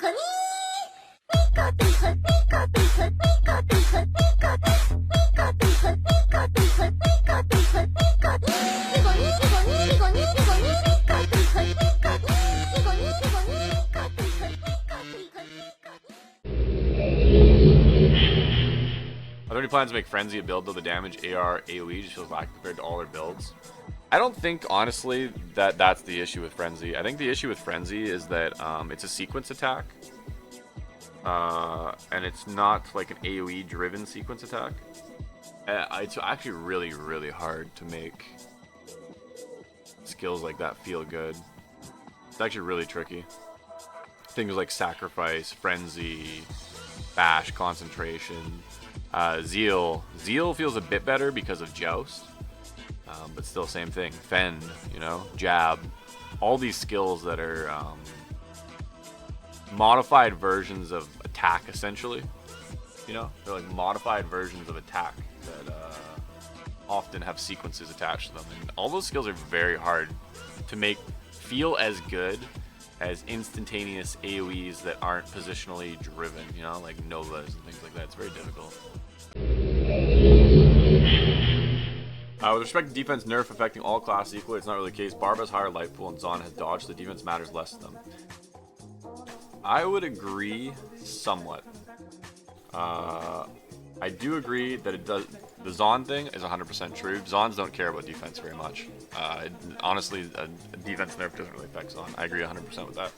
Are there any plans to make Frenzy a build though the damage AR AoE just feels lack compared to all their builds? I don't think honestly that that's the issue with Frenzy. I think the issue with Frenzy is that it's a sequence attack. And it's not like an AoE driven sequence attack. It's actually really hard to make skills like that feel good. It's actually really tricky. Things like Sacrifice, Frenzy, Bash, Concentration, Zeal. Zeal feels a bit better because of Joust, but still same thing. Fend, you know, Jab. All these skills that are modified versions of attack, essentially. You know, they're like modified versions of attack that often have sequences attached to them, and all those skills are very hard to make feel as good as instantaneous AoEs that aren't positionally driven, you know, like Novas and things like that. It's very difficult. With respect to defense nerf affecting all classes equally, it's not really the case. Barb has higher life pool and Zon has dodge, so the defense matters less to them. I would agree somewhat. I do agree that it does. The Zon thing is 100% true. Zons don't care about defense very much. Honestly, a defense nerf doesn't really affect Zon. I agree 100% with that.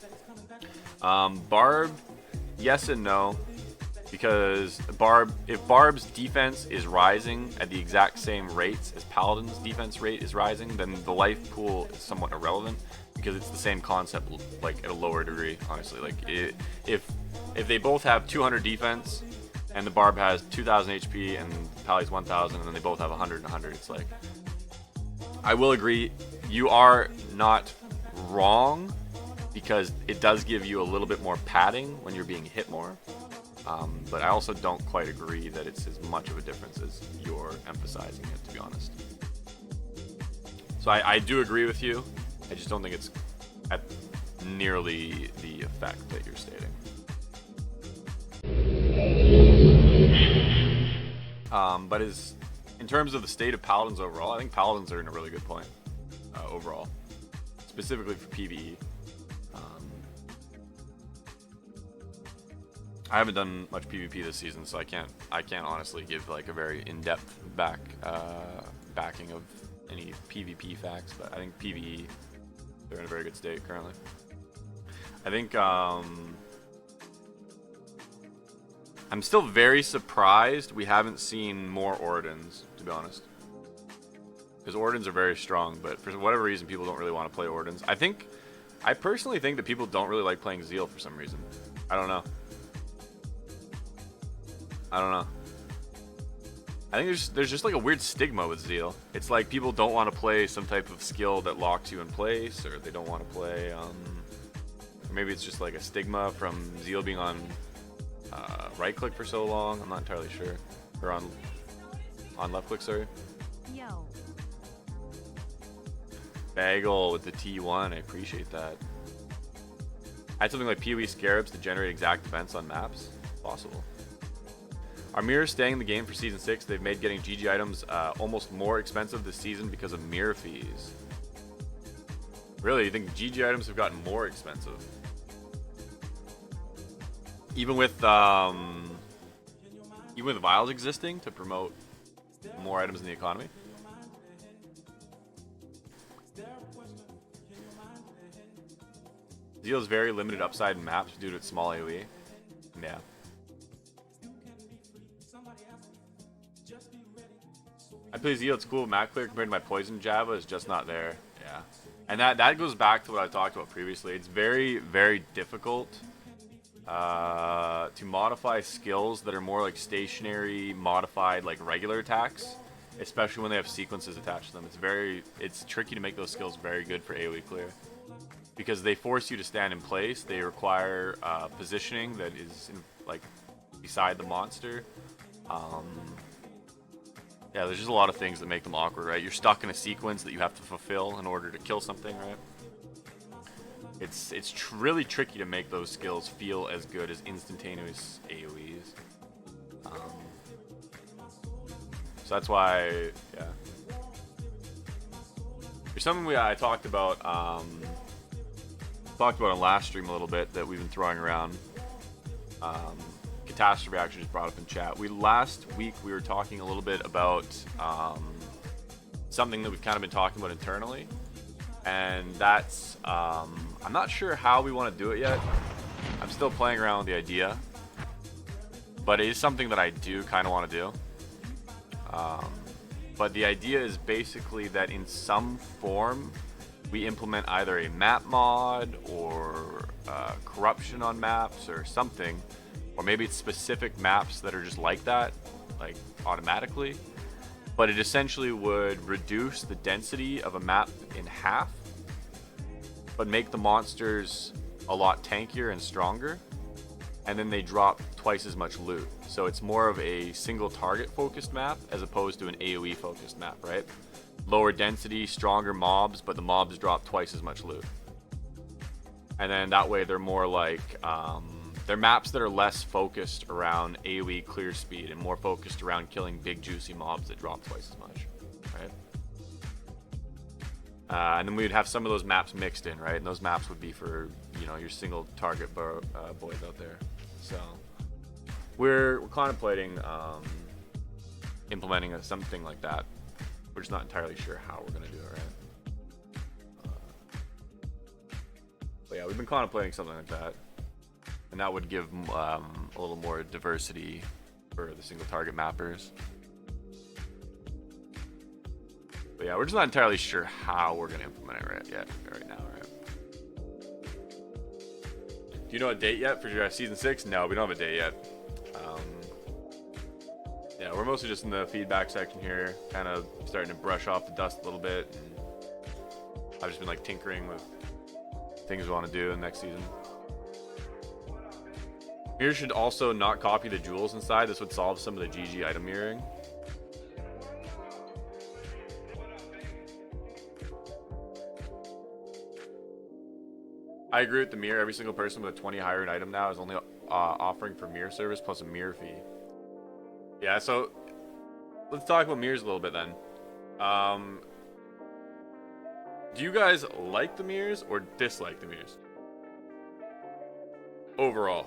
Barb, yes and no, because if Barb's defense is rising at the exact same rates as Paladin's defense rate is rising, then the life pool is somewhat irrelevant because it's the same concept, like at a lower degree. Honestly, like if they both have 200 defense and the Barb has 2,000 HP and Pally's 1,000, and then they both have 100 and 100. It's like, I will agree, you are not wrong because it does give you a little bit more padding when you're being hit more. But I also don't quite agree that it's as much of a difference as you're emphasizing it, to be honest. So I do agree with you. I just don't think it's at nearly the effect that you're stating. But in terms of the state of Paladins overall, I think Paladins are in a really good point overall, specifically for PvE. I haven't done much PvP this season, so I can't honestly give like a very in-depth backing of any PvP facts. But I think PvE, they're in a very good state currently. I think I'm still very surprised we haven't seen more Ordins, to be honest. Because Ordins are very strong, but for whatever reason, people don't really want to play Ordins. I personally think that people don't really like playing Zeal for some reason. I don't know. I think there's just like a weird stigma with Zeal. It's like people don't want to play some type of skill that locks you in place, or they don't want to play, or maybe it's just like a stigma from Zeal being on right click for so long. I'm not entirely sure. Or on left click, sorry. Yo. Bagel with the T1, I appreciate that. I had something like PoE Scarabs to generate exact events on maps. Possible. Are mirrors staying in the game for Season 6? They've made getting GG items almost more expensive this season because of mirror fees. Really? You think GG items have gotten more expensive? Even with vials existing to promote more items in the economy? Zeal's very limited upside in maps due to its small AoE. Yeah. I play Zeal, it's cool. Map clear compared to my poison Java is just not there. Yeah. And that goes back to what I talked about previously. It's very, very difficult to modify skills that are more like stationary, modified, like regular attacks, especially when they have sequences attached to them. It's tricky to make those skills very good for AoE clear because they force you to stand in place. They require positioning that is like beside the monster. Yeah, there's just a lot of things that make them awkward, right? You're stuck in a sequence that you have to fulfill in order to kill something, right? it's really tricky to make those skills feel as good as instantaneous AoEs. So that's why, yeah. There's something I talked about on last stream a little bit that we've been throwing around. Catastrophe actually just brought up in chat. Last week we were talking a little bit about something that we've kind of been talking about internally, and that's I'm not sure how we want to do it yet. I'm still playing around with the idea, but it is something that I do kind of want to do. But the idea is basically that in some form we implement either a map mod or corruption on maps or something, or maybe it's specific maps that are just like that, like automatically. But it essentially would reduce the density of a map in half, but make the monsters a lot tankier and stronger, and then they drop twice as much loot. So it's more of a single target focused map as opposed to an AoE focused map, right? Lower density, stronger mobs, but the mobs drop twice as much loot. And then that way they're more like, they're maps that are less focused around AoE clear speed and more focused around killing big juicy mobs that drop twice as much, right? And then we would have some of those maps mixed in, right? And those maps would be for, you know, your single target boys out there. So we're contemplating implementing something like that. We're just not entirely sure how we're gonna do it, right? But yeah, we've been contemplating something like that, and that would give a little more diversity for the single target mappers. But yeah, we're just not entirely sure how we're gonna implement it right now, right? Do you know a date yet for season 6? No, we don't have a date yet. Yeah, we're mostly just in the feedback section here, kind of starting to brush off the dust a little bit. And I've just been like tinkering with things we want to do in the next season. Mirror should also not copy the jewels inside. This would solve some of the GG item mirroring. I agree with the mirror. Every single person with a 20 higher item now is only offering for mirror service plus a mirror fee. Yeah, so let's talk about mirrors a little bit then. Do you guys like the mirrors or dislike the mirrors? Overall.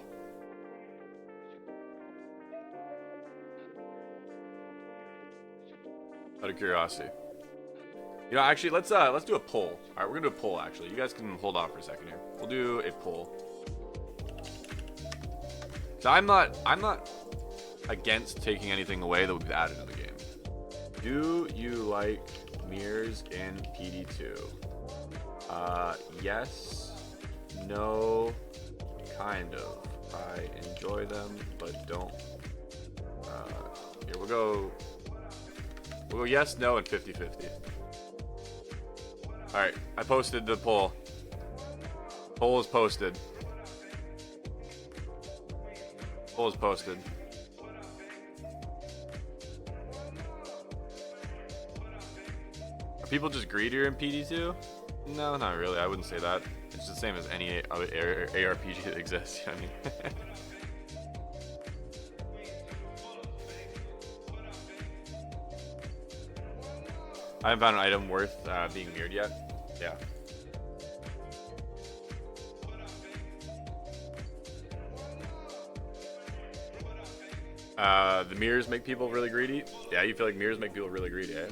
Out of curiosity. You know, actually, let's do a poll. All right, we're gonna do a poll. Actually, you guys can hold off for a second here. We'll do a poll. So I'm not against taking anything away that we've added in the game. Do you like mirrors in PD2? Yes, no, kind of. I enjoy them, but don't. Here we'll go yes, no, and 50-50. All right, I posted the poll. Poll is posted. Poll is posted. Are people just greedier in PD2? No, not really. I wouldn't say that. It's the same as any other ARPG that exists. You know what I mean? I haven't found an item worth being mirrored yet. Yeah. The mirrors make people really greedy. Yeah, you feel like mirrors make people really greedy, eh?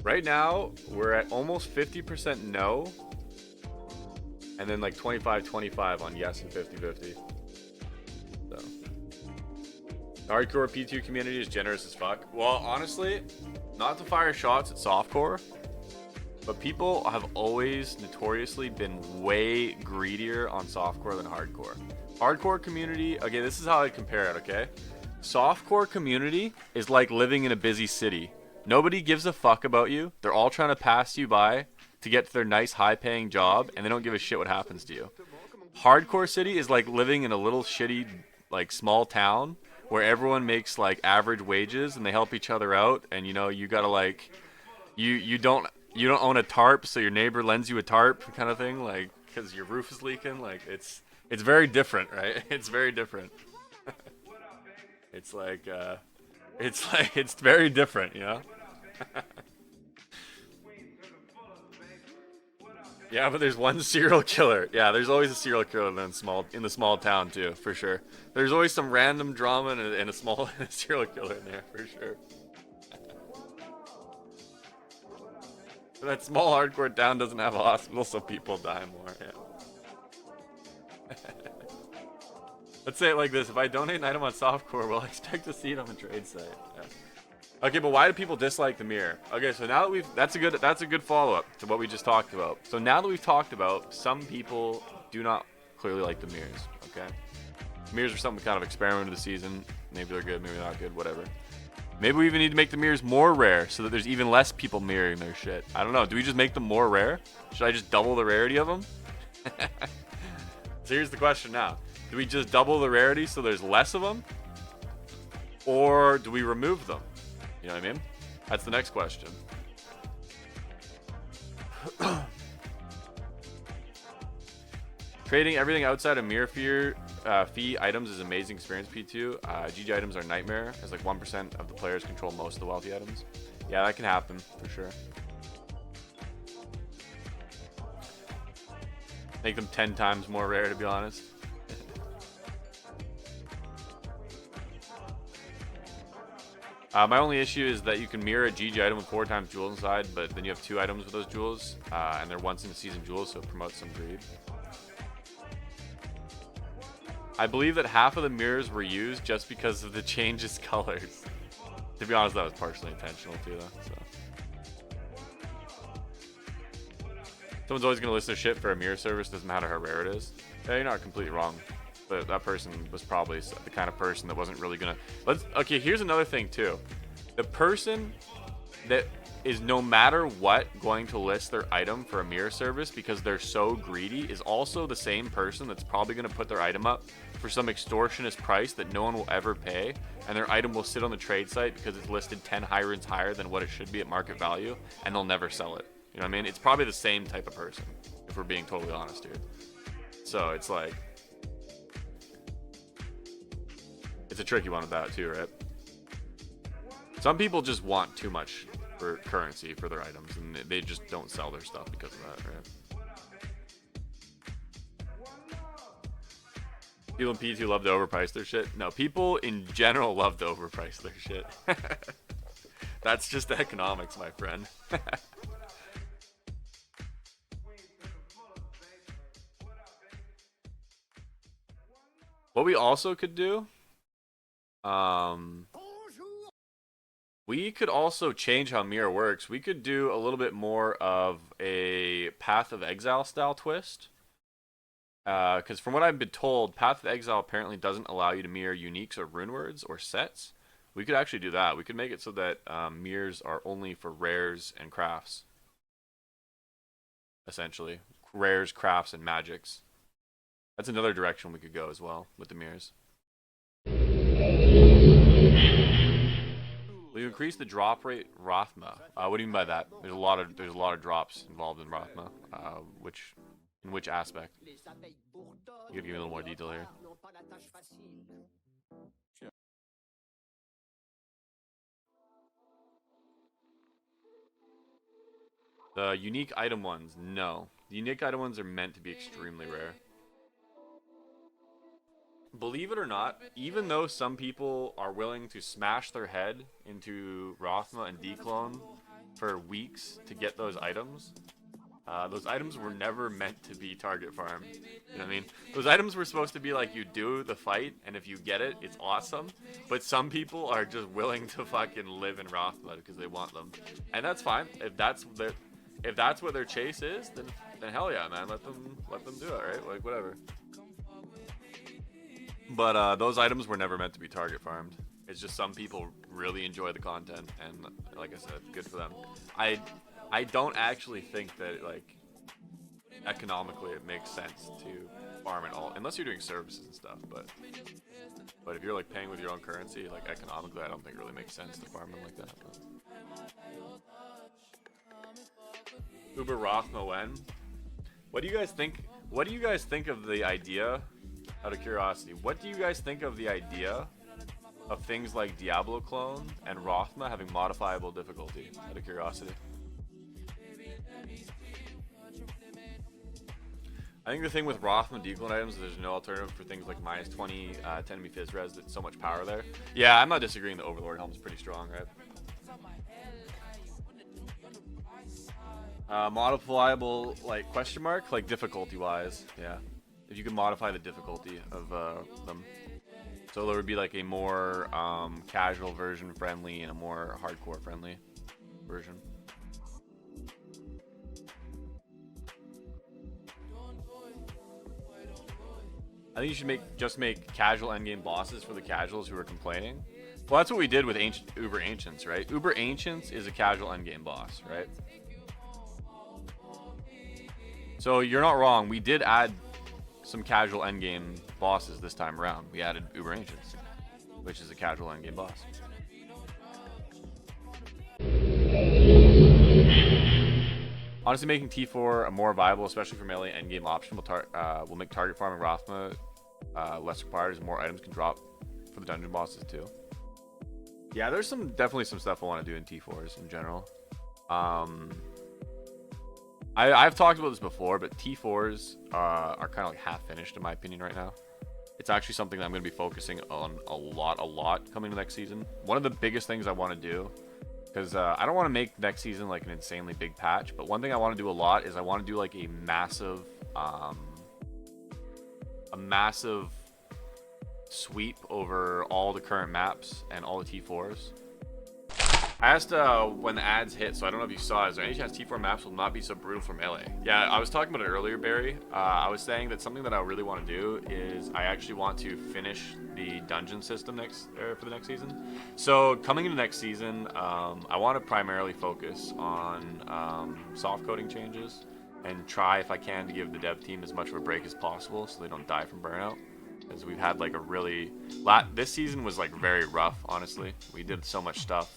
Right now, we're at almost 50% no. And then like 25-25 on yes and 50-50. So. The hardcore P2 community is generous as fuck. Well, honestly, not to fire shots at softcore, but people have always notoriously been way greedier on softcore than hardcore. Hardcore community, okay, this is how I compare it, okay? Softcore community is like living in a busy city. Nobody gives a fuck about you. They're all trying to pass you by to get to their nice high-paying job, and they don't give a shit what happens to you. Hardcore city is like living in a little shitty, like, small town where everyone makes like average wages and they help each other out, and you know, you gotta like, you don't you don't own a tarp, so your neighbor lends you a tarp, kind of thing, like because your roof is leaking. Like it's very different, right? It's very different. It's like it's very different, you know. Yeah, but there's one serial killer. Yeah, there's always a serial killer in the small town too, for sure. There's always some random drama and a small serial killer in there, for sure. But that small hardcore town doesn't have a hospital, so people die more. Yeah. Let's say it like this: if I donate an item on softcore, we'll expect to see it on the trade site. Yeah. Okay, but why do people dislike the mirror? Okay, so now that that's a good follow-up to what we just talked about. So now that we've talked about, some people do not clearly like the mirrors. Okay, mirrors are something we kind of experimented this season. Maybe they're good, maybe they're not good, whatever. Maybe we even need to make the mirrors more rare so that there's even less people mirroring their shit. I don't know. Do we just make them more rare? Should I just double the rarity of them? So here's the question now. Do we just double the rarity so there's less of them? Or do we remove them? You know what I mean? That's the next question. Trading everything outside of mirror fee items is amazing experience, P2. GG items are nightmare, as like 1% of the players control most of the wealthy items. Yeah, that can happen, for sure. Make them 10 times more rare, to be honest. My only issue is that you can mirror a GG item with 4 times jewels inside, but then you have 2 items with those jewels, and they're once in a season jewels, so it promotes some greed. I believe that half of the mirrors were used just because of the changes colors. To be honest, that was partially intentional too, though. So. Someone's always gonna list their shit for a mirror service, doesn't matter how rare it is. Yeah, you're not completely wrong. But that person was probably the kind of person that wasn't really gonna. Okay, here's another thing too. The person that is no matter what going to list their item for a mirror service because they're so greedy is also the same person that's probably gonna put their item up for some extortionist price that no one will ever pay, and their item will sit on the trade site because it's listed 10 hybrids higher than what it should be at market value, and they'll never sell it. You know what I mean? It's probably the same type of person, if we're being totally honest here. So it's like. It's a tricky one with that too, right? Some people just want too much for currency for their items, and they just don't sell their stuff because of that, right? People in P2 love to overprice their shit. No, people in general love to overprice their shit. That's just economics, my friend. What we also could do, we could also change how mirror works. We could do a little bit more of a Path of Exile style twist. Because from what I've been told, Path of Exile apparently doesn't allow you to mirror uniques or rune words or sets. We could actually do that. We could make it so that mirrors are only for rares and crafts. Essentially. Rares, crafts, and magics. That's another direction we could go as well with the mirrors. Will you increase the drop rate Rathma? What do you mean by that? There's a lot of drops involved in Rathma. In which aspect? You could give me a little more detail here. The unique item ones, no. The unique item ones are meant to be extremely rare. Believe it or not, even though some people are willing to smash their head into Rathma and DClone for weeks to get those items were never meant to be target farm. You know what I mean? Those items were supposed to be like, you do the fight, and if you get it, it's awesome. But some people are just willing to fucking live in Rathma because they want them. And that's fine. If that's what their chase is, then hell yeah, man. Let them do it, right? Like, whatever. But those items were never meant to be target farmed. It's just some people really enjoy the content, and like I said, good for them. I don't actually think that like economically it makes sense to farm it all, unless you're doing services and stuff. But if you're like paying with your own currency, like economically, I don't think it really makes sense to farm them like that. Uber Rathma when? What do you guys think? What do you guys think of the idea? Out of curiosity, what do you guys think of the idea of things like Diablo clone and Rathma having modifiable difficulty? Out of curiosity. I think the thing with Rathma DClone items is there's no alternative for things like minus 20 to enemy phys res. That's so much power there. Yeah, I'm not disagreeing. The Overlord helm's pretty strong, right? Modifiable, like, question mark? Like, difficulty-wise, yeah. If you can modify the difficulty of them. So there would be, like, a more casual version friendly and a more hardcore friendly version. I think you should just make casual endgame bosses for the casuals who are complaining. Well, that's what we did with Uber Ancients, right? Uber Ancients is a casual endgame boss, right? So you're not wrong. We did add some casual endgame bosses this time around. We added Uber Ancients, which is a casual endgame boss. Honestly, making T4 a more viable, especially for melee endgame option, will make target farming Rathma less required as more items can drop for the dungeon bosses too. Yeah, there's definitely some stuff I want to do in T4s in general. I've talked about this before, but T4s are kind of like half finished in my opinion right now. It's actually something that I'm going to be focusing on a lot coming to next season. One of the biggest things I want to do, because I don't want to make next season like an insanely big patch, but one thing I want to do a lot is I want to do like a massive sweep over all the current maps and all the T4s. I asked when the ads hit, so I don't know if you saw it. Is there any chance T4 maps will not be so brutal for melee? Yeah, I was talking about it earlier, Barry. I was saying that something that I really want to do is I actually want to finish the dungeon system for the next season. So coming into next season, I want to primarily focus on soft coding changes and try, if I can, to give the dev team as much of a break as possible so they don't die from burnout. Because we've had like this season was like very rough, honestly. We did so much stuff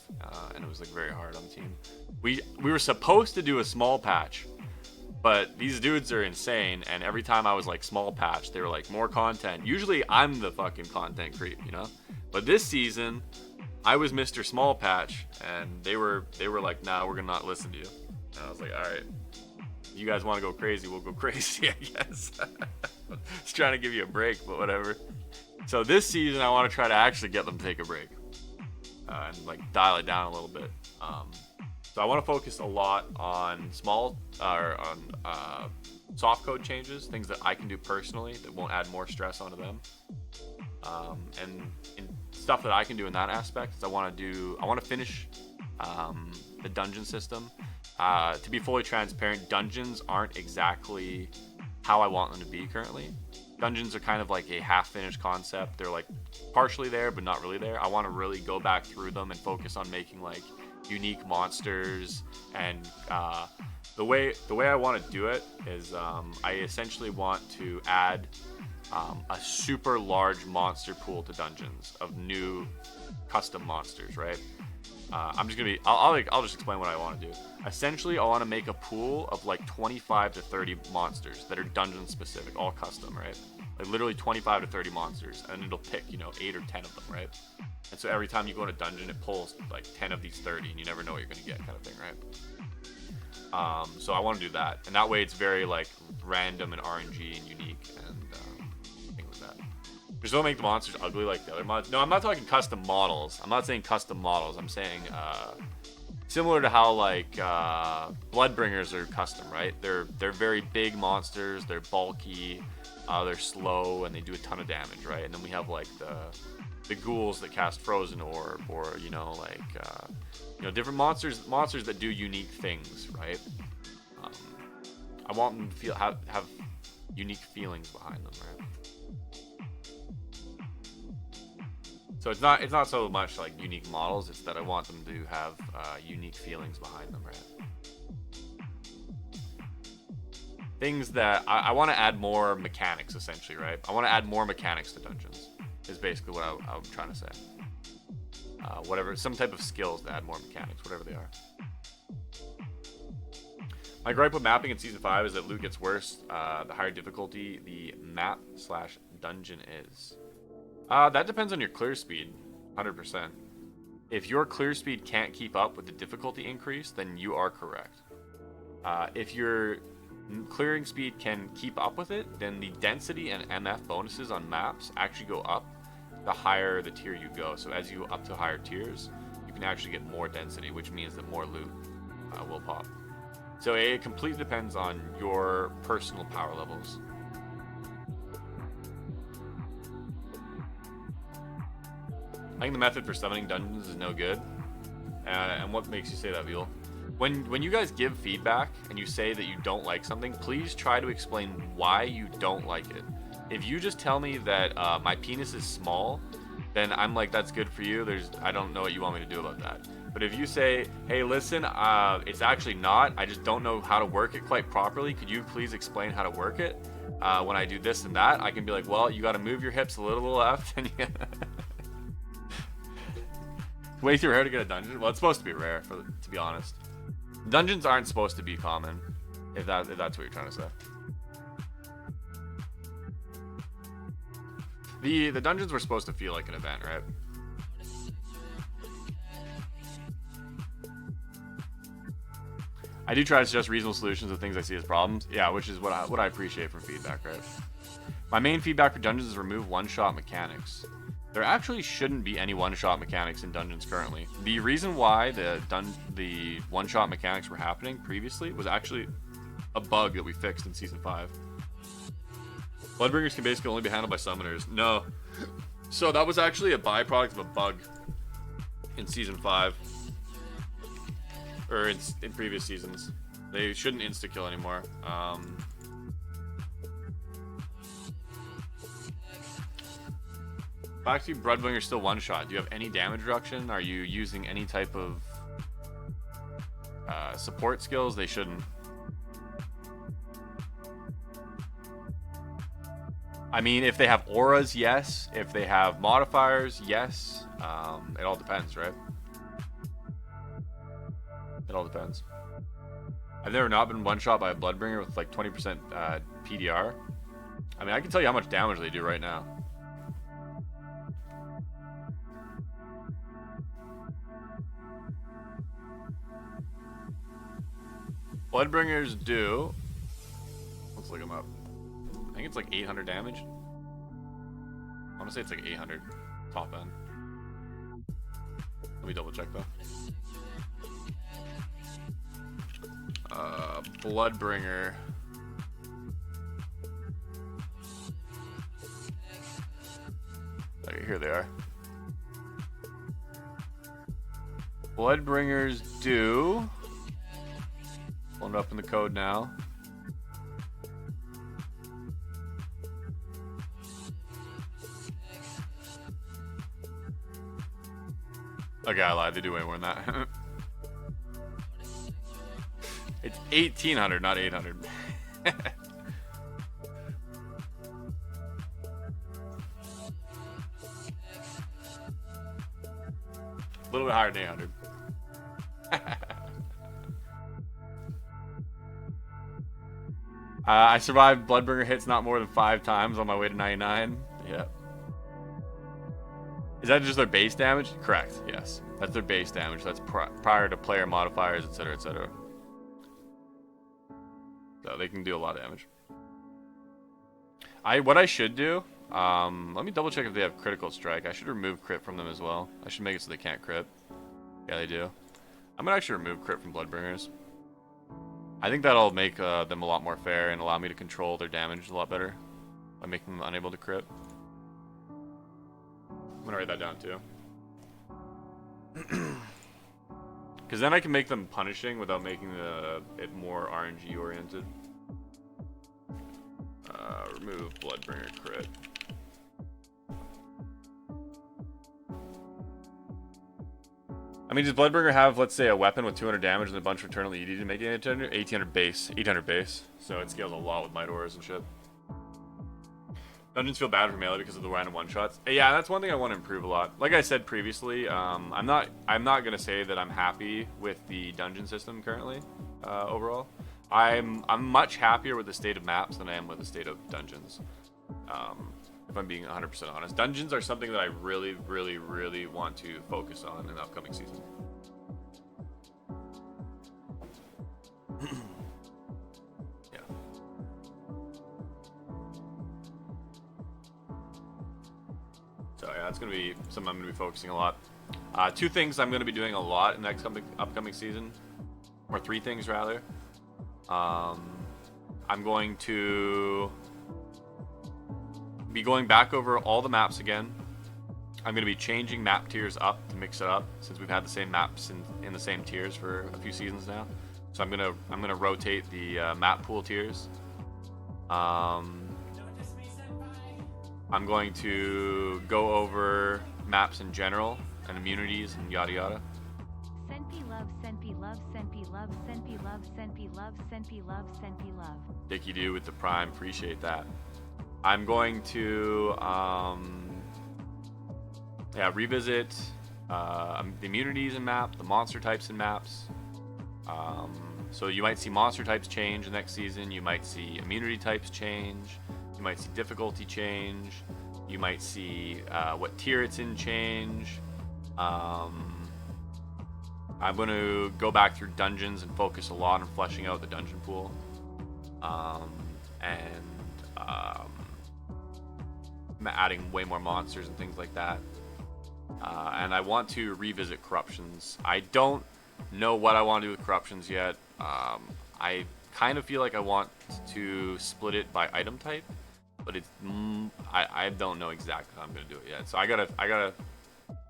and it was like very hard on the team. We were supposed to do a small patch, but these dudes are insane, and every time I was like small patch, they were like more content. Usually I'm the fucking content creep, you know? But this season I was Mr. Small Patch and they were like, nah, we're gonna not listen to you. And I was like, all right, you guys want to go crazy, we'll go crazy, I guess. Just trying to give you a break, but whatever. So this season, I want to try to actually get them to take a break and like dial it down a little bit. So I want to focus a lot on soft code changes, things that I can do personally that won't add more stress onto them, and stuff that I can do in that aspect. Is I want to finish the dungeon system. To be fully transparent, dungeons aren't exactly how I want them to be currently. Dungeons are kind of like a half-finished concept. They're like partially there, but not really there. I want to really go back through them and focus on making like unique monsters. And the way I want to do it is I essentially want to add a super large monster pool to dungeons of new custom monsters, right? I'm just gonna be. I'll just explain what I want to do. Essentially, I want to make a pool of like 25 to 30 monsters that are dungeon specific, all custom, right? Like literally 25 to 30 monsters, and it'll pick 8 or 10 of them, right? And so every time you go in a dungeon, it pulls like 10 of these 30, and you never know what you're gonna get, kind of thing, right? So I want to do that, and that way it's very like random and RNG and unique and things like that. Just don't make the monsters ugly like the other mods. No, I'm not talking custom models. I'm not saying custom models. I'm saying similar to how like Bloodbringers are custom, right? They're very big monsters. They're bulky. They're slow and they do a ton of damage, right? And then we have like the ghouls that cast Frozen Orb, or different monsters that do unique things, right? I want them to have unique feelings behind them, right? So it's not so much like unique models, it's that I want them to have unique feelings behind them, right? Things that I want to add more mechanics, essentially, right? I want to add more mechanics to dungeons, is basically what I'm trying to say. Some type of skills to add more mechanics, whatever they are. My gripe with mapping in Season 5 is that loot gets worse the higher difficulty the map/dungeon is. That depends on your clear speed, 100%. If your clear speed can't keep up with the difficulty increase, then you are correct. If your clearing speed can keep up with it, then the density and MF bonuses on maps actually go up the higher the tier you go. So as you go up to higher tiers, you can actually get more density, which means that more loot will pop. So it completely depends on your personal power levels. I think the method for summoning dungeons is no good. And what makes you say that, Zeal? When you guys give feedback and you say that you don't like something, please try to explain why you don't like it. If you just tell me that my penis is small, then I'm like, that's good for you. I don't know what you want me to do about that. But if you say, hey, listen, it's actually not. I just don't know how to work it quite properly. Could you please explain how to work it? When I do this and that, I can be like, well, you got to move your hips a little left. And way too rare to get a dungeon. Well, it's supposed to be rare, to be honest. Dungeons aren't supposed to be common, if that's what you're trying to say. The dungeons were supposed to feel like an event, right? I do try to suggest reasonable solutions to things I see as problems. Yeah, which is what I appreciate from feedback, right? My main feedback for dungeons is remove one-shot mechanics. There actually shouldn't be any one-shot mechanics in dungeons currently. The reason why the one-shot mechanics were happening previously was actually a bug that we fixed in Season 5. Bloodbringers can basically only be handled by summoners. No. So that was actually a byproduct of a bug in Season 5. Or in previous seasons. They shouldn't insta-kill anymore. Back to Bloodbringer still one-shot. Do you have any damage reduction? Are you using any type of support skills? They shouldn't. I mean, if they have auras, yes. If they have modifiers, yes. It all depends, right? It all depends. I've never not been one-shot by a Bloodbringer with like 20% PDR. I mean, I can tell you how much damage they do right now. Bloodbringers do... Let's look them up. I think it's like 800 damage. I want to say it's like 800 top end. Let me double check though. Bloodbringer. Okay, here they are. Bloodbringers do... Pulling it up in the code now. Okay, I lied. They do way more than that. It's 1,800, not 800. A little bit higher than 800. I survived Bloodbringer hits not more than 5 times on my way to 99. Yeah. Is that just their base damage? Correct, yes. That's their base damage. That's prior to player modifiers, etc., etc. So they can do a lot of damage. What I should do, let me double check if they have critical strike. I should remove crit from them as well. I should make it so they can't crit. Yeah, they do. I'm gonna actually remove crit from Bloodbringers. I think that'll make them a lot more fair and allow me to control their damage a lot better by making them unable to crit. I'm gonna write that down too. Because then I can make them punishing without making it more RNG oriented. Remove Bloodbringer crit. I mean, does Bloodbringer have, let's say, a weapon with 200 damage and a bunch of eternal ED to make it 800 base? 800 base. So it scales a lot with Might Auras and shit. Dungeons feel bad for melee because of the random one-shots. Yeah, that's one thing I want to improve a lot. Like I said previously, I'm not gonna say that I'm happy with the dungeon system currently, overall. I'm much happier with the state of maps than I am with the state of dungeons. If I'm being 100% honest, dungeons are something that I really, really, really want to focus on in the upcoming season. Yeah. So yeah, that's gonna be something I'm gonna be focusing a lot. 2 things I'm gonna be doing a lot in the next upcoming season, or 3 things rather. I'm going to be going back over all the maps again. I'm going to be changing map tiers up to mix it up, since we've had the same maps in the same tiers for a few seasons now. So I'm gonna rotate the map pool tiers. I'm going to go over maps in general and immunities and yada yada. Senpi love, Senpi love, Senpi love, Senpi love, Senpi love, Senpi love, Senpi love. Dicky do with the prime, appreciate that. I'm going to revisit the immunities in map, the monster types in maps. So you might see monster types change next season. You might see immunity types change. You might see difficulty change. You might see what tier it's in change. I'm going to go back through dungeons and focus a lot on fleshing out the dungeon pool. Adding way more monsters and things like that. And I want to revisit corruptions. I don't know what I want to do with corruptions yet. I kind of feel like I want to split it by item type, but it's I don't know exactly how I'm going to do it yet. So I gotta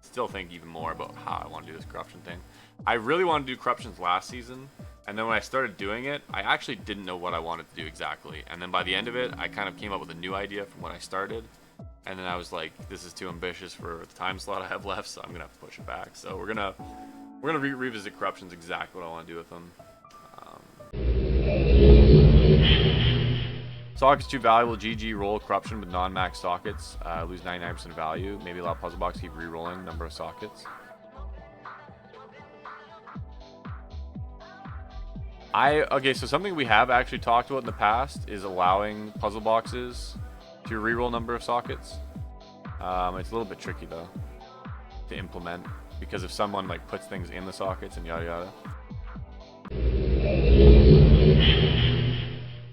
still think even more about how I want to do this corruption thing. I really wanted to do corruptions last season, and then when I started doing it, I actually didn't know what I wanted to do exactly. And then by the end of it, I kind of came up with a new idea from when I started. And then I was like, this is too ambitious for the time slot I have left, so I'm gonna have to push it back. So we're gonna revisit corruptions, exactly what I want to do with them. Sockets too valuable. GG roll corruption with non-max sockets. Lose 99% value. Maybe allow Puzzlebox to keep re-rolling number of sockets. Okay, so something we have actually talked about in the past is allowing puzzle boxes to reroll number of sockets. It's a little bit tricky though to implement, because if someone like puts things in the sockets and yada yada.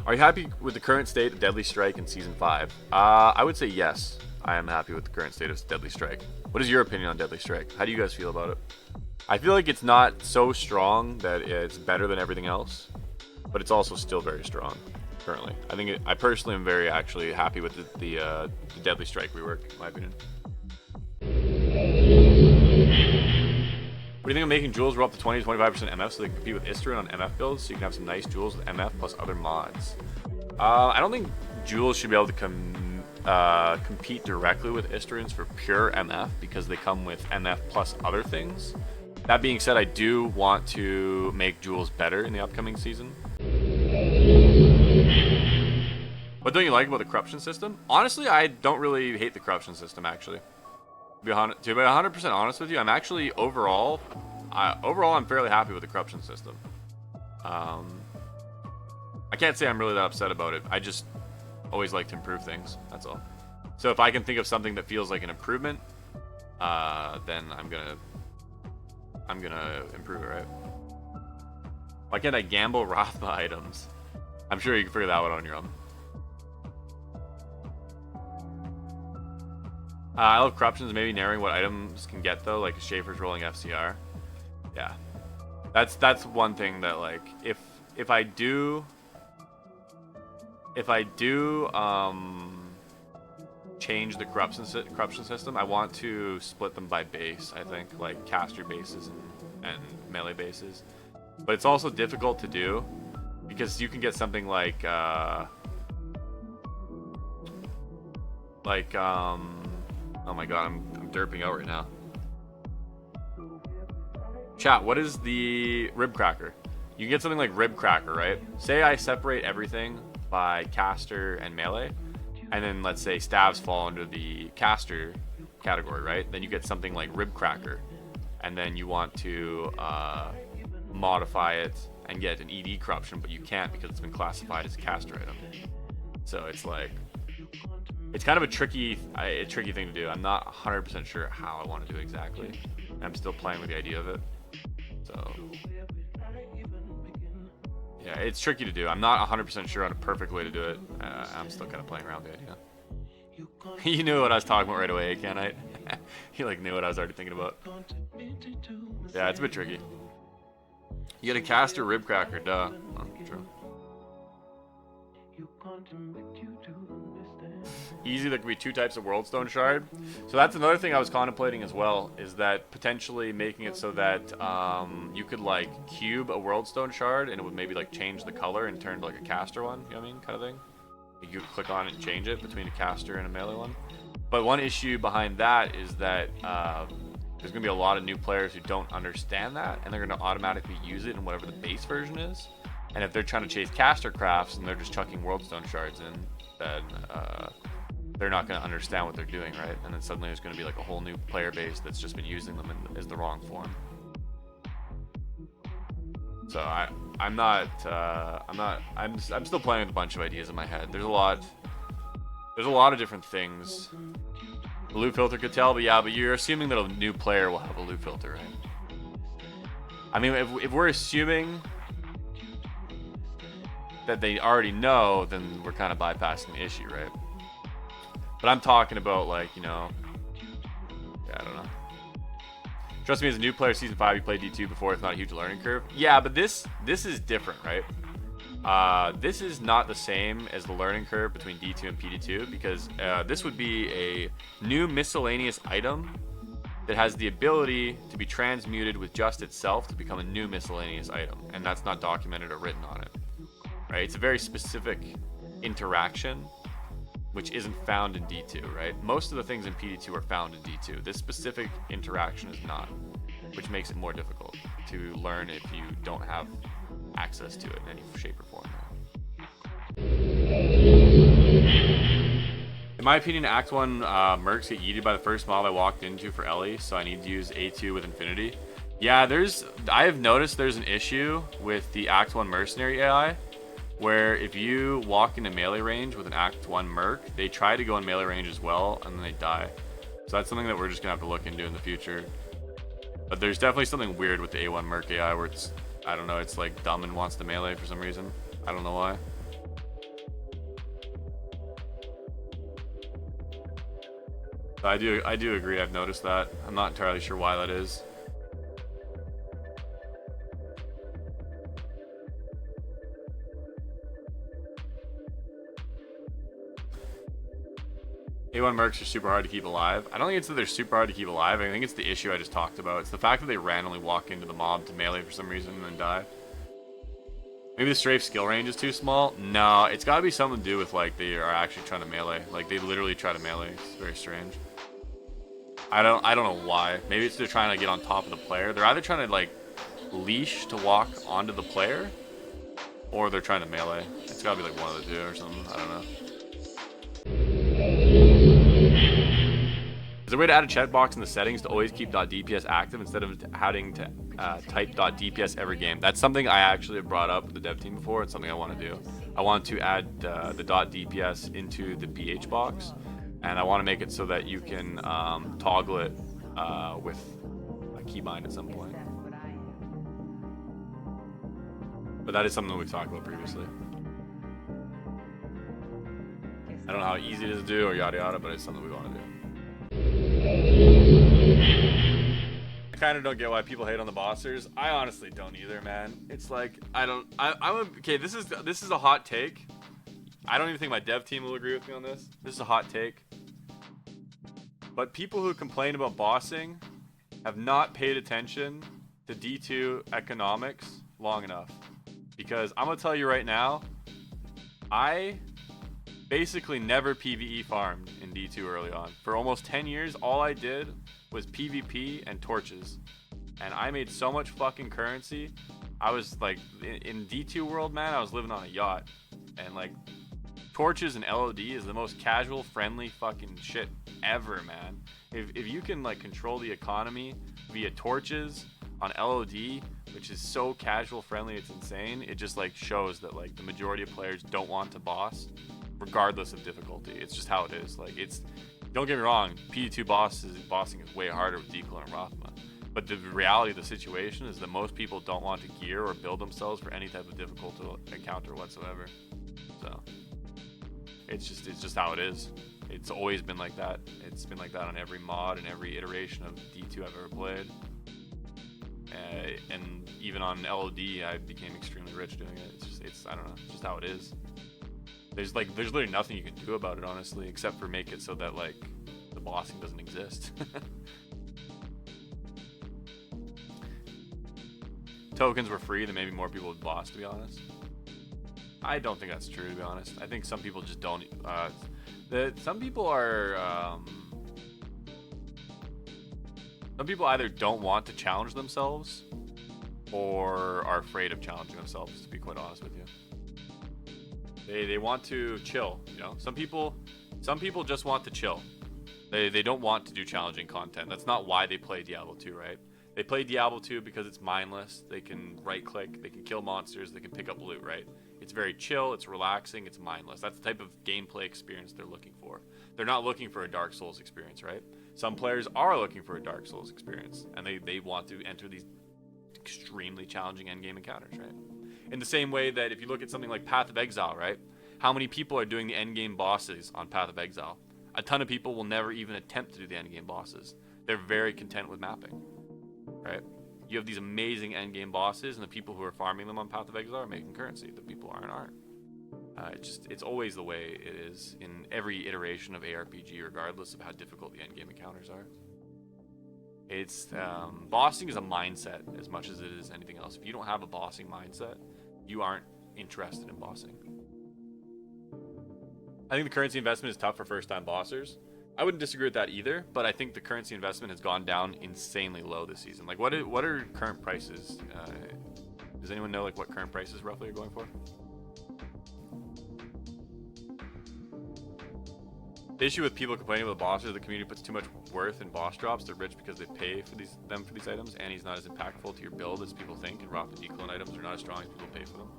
Are you happy with the current state of Deadly Strike in Season 5? I would say yes. I am happy with the current state of Deadly Strike. What is your opinion on Deadly Strike? How do you guys feel about it? I feel like it's not so strong that it's better than everything else, but it's also still very strong currently. I personally am very actually happy with the Deadly Strike rework, in my opinion. What do you think of making jewels roll up to 20-25% MF so they can compete with Isterin on MF builds, so you can have some nice jewels with MF plus other mods? I don't think jewels should be able to compete directly with Isterins for pure MF, because they come with MF plus other things. That being said, I do want to make jewels better in the upcoming season. What don't you like about the corruption system? Honestly, I don't really hate the corruption system, actually. To be 100% honest with you, I'm actually overall I'm fairly happy with the corruption system. I can't say I'm really that upset about it. I just always like to improve things. That's all. So if I can think of something that feels like an improvement, then I'm gonna improve it, right? Why can't I gamble Rathma items? I'm sure you can figure that one out on your own. I love corruptions, maybe narrowing what items can get though, like Schaefer's rolling FCR. Yeah, that's one thing that, like, if I do change the corruption system, I want to split them by base. I think, like caster bases and melee bases, but it's also difficult to do because you can get something like oh my god, I'm derping out right now. Chat, what is the rib cracker? You can get something like rib cracker, right? Say I separate everything by caster and melee, and then let's say stabs fall under the caster category, right? Then you get something like rib cracker, and then you want to modify it and get an ED corruption, but you can't because it's been classified as a caster item. So it's like, it's kind of a tricky thing to do. I'm not 100% sure how I want to do it exactly. I'm still playing with the idea of it. So yeah, it's tricky to do. I'm not 100% sure on a perfect way to do it. I'm still kind of playing around with the idea. You knew what I was talking about right away, can't I? You like knew what I was already thinking about. Yeah, it's a bit tricky. You get a caster rib cracker, duh. Oh, true. Easy, there can be 2 types of world stone shard. So that's another thing I was contemplating as well, is that potentially making it so that you could like cube a world stone shard and it would maybe like change the color and turn to like a caster one, you know what I mean, kind of thing. You could click on it and change it between a caster and a melee one. But one issue behind that is that there's going to be a lot of new players who don't understand that, and they're going to automatically use it in whatever the base version is. And if they're trying to chase caster crafts and they're just chucking worldstone shards in, then they're not going to understand what they're doing, right? And then suddenly there's going to be like a whole new player base that's just been using them as the wrong form. So I'm still playing with a bunch of ideas in my head. There's a lot of different things. The loot filter could tell, but yeah, but you're assuming that a new player will have a loot filter, right? I mean, if we're assuming that they already know, then we're kind of bypassing the issue, right? But I'm talking about, like, you know, yeah, I don't know. Trust me, as a new player, Season 5, you played D2 before, it's not a huge learning curve. Yeah, but this is different, right? This is not the same as the learning curve between D2 and PD2, because this would be a new miscellaneous item that has the ability to be transmuted with just itself to become a new miscellaneous item, and that's not documented or written on it, right? It's a very specific interaction which isn't found in D2, right? Most of the things in PD2 are found in D2. This specific interaction is not, which makes it more difficult to learn if you don't have access to it in any shape or form. In my opinion, Act 1 mercs get yeeted by the first mob I walked into for Ellie, so I need to use A2 with Infinity. Yeah, I have noticed there's an issue with the Act 1 mercenary AI, where if you walk into melee range with an Act 1 merc, they try to go in melee range as well, and then they die. So that's something that we're just going to have to look into in the future. But there's definitely something weird with the A1 merc AI where it's, I don't know, it's like dumb and wants to melee for some reason. I don't know why. So I do agree, I've noticed that. I'm not entirely sure why that is. A1 mercs are super hard to keep alive. I don't think it's that they're super hard to keep alive. I think it's the issue I just talked about. It's the fact that they randomly walk into the mob to melee for some reason and then die. Maybe the strafe skill range is too small? No, it's got to be something to do with like they are actually trying to melee. Like they literally try to melee. It's very strange. I don't know why. Maybe it's they're trying to get on top of the player. They're either trying to like leash to walk onto the player, or they're trying to melee. It's got to be like one of the two or something. I don't know. Is there a way to add a checkbox in the settings to always keep .dps active instead of having to type .dps every game? That's something I actually have brought up with the dev team before. It's something I want to do. I want to add the .dps into the BH box, and I want to make it so that you can toggle it with a keybind at some point. But that is something that we've talked about previously. I don't know how easy it is to do or yada yada, but it's something we want to do. I kind of don't get why people hate on the bossers. I honestly don't either, man. It's like okay, this is a hot take. I don't even think my dev team will agree with me on this. This is a hot take. But people who complain about bossing have not paid attention to D2 economics long enough. Because I'm gonna tell you right now, I basically never PvE farmed in D2 early on. For almost 10 years, all I did was PvP and torches. And I made so much fucking currency. I was like, in D2 world, man, I was living on a yacht. And like, torches and LOD is the most casual, friendly fucking shit ever, man. If you can like control the economy via torches on LOD, which is so casual friendly, it's insane. It just like shows that like the majority of players don't want to boss, regardless of difficulty. It's just how it is. Like it's, don't get me wrong, PD2 bossing is way harder with DClone and Rathma. But the reality of the situation is that most people don't want to gear or build themselves for any type of difficult encounter whatsoever. So it's just how it is. It's always been like that. It's been like that on every mod and every iteration of D2 I've ever played. And even on LOD, I became extremely rich doing it. I don't know, it's just how it is. There's literally nothing you can do about it, honestly, except for make it so that like the bossing doesn't exist. Tokens were free, then maybe more people would boss, to be honest. I don't think that's true, to be honest. I think some people just don't. Some people are. Some people either don't want to challenge themselves, or are afraid of challenging themselves. To be quite honest with you, they want to chill. You know, some people just want to chill. They don't want to do challenging content. That's not why they play Diablo 2, right? They play Diablo 2 because it's mindless. They can right-click, they can kill monsters, they can pick up loot, right? It's very chill, it's relaxing, it's mindless. That's the type of gameplay experience they're looking for. They're not looking for a Dark Souls experience, right? Some players are looking for a Dark Souls experience, and they want to enter these extremely challenging endgame encounters, right? In the same way that if you look at something like Path of Exile, right? How many people are doing the endgame bosses on Path of Exile? A ton of people will never even attempt to do the endgame bosses. They're very content with mapping. Right? You have these amazing endgame bosses, and the people who are farming them on Path of Exile are making currency. The people aren't. It's always the way it is in every iteration of ARPG, regardless of how difficult the endgame encounters are. It's bossing is a mindset as much as it is anything else. If you don't have a bossing mindset, you aren't interested in bossing. I think the currency investment is tough for first-time bossers. I wouldn't disagree with that either, but I think the currency investment has gone down insanely low this season. Like, what are current prices? Does anyone know like what current prices roughly are going for? The issue with people complaining about the bosses, the community puts too much worth in boss drops. They're rich because they pay for these items. Annie's not as impactful to your build as people think, and Rathma DClone items are not as strong as people pay for them.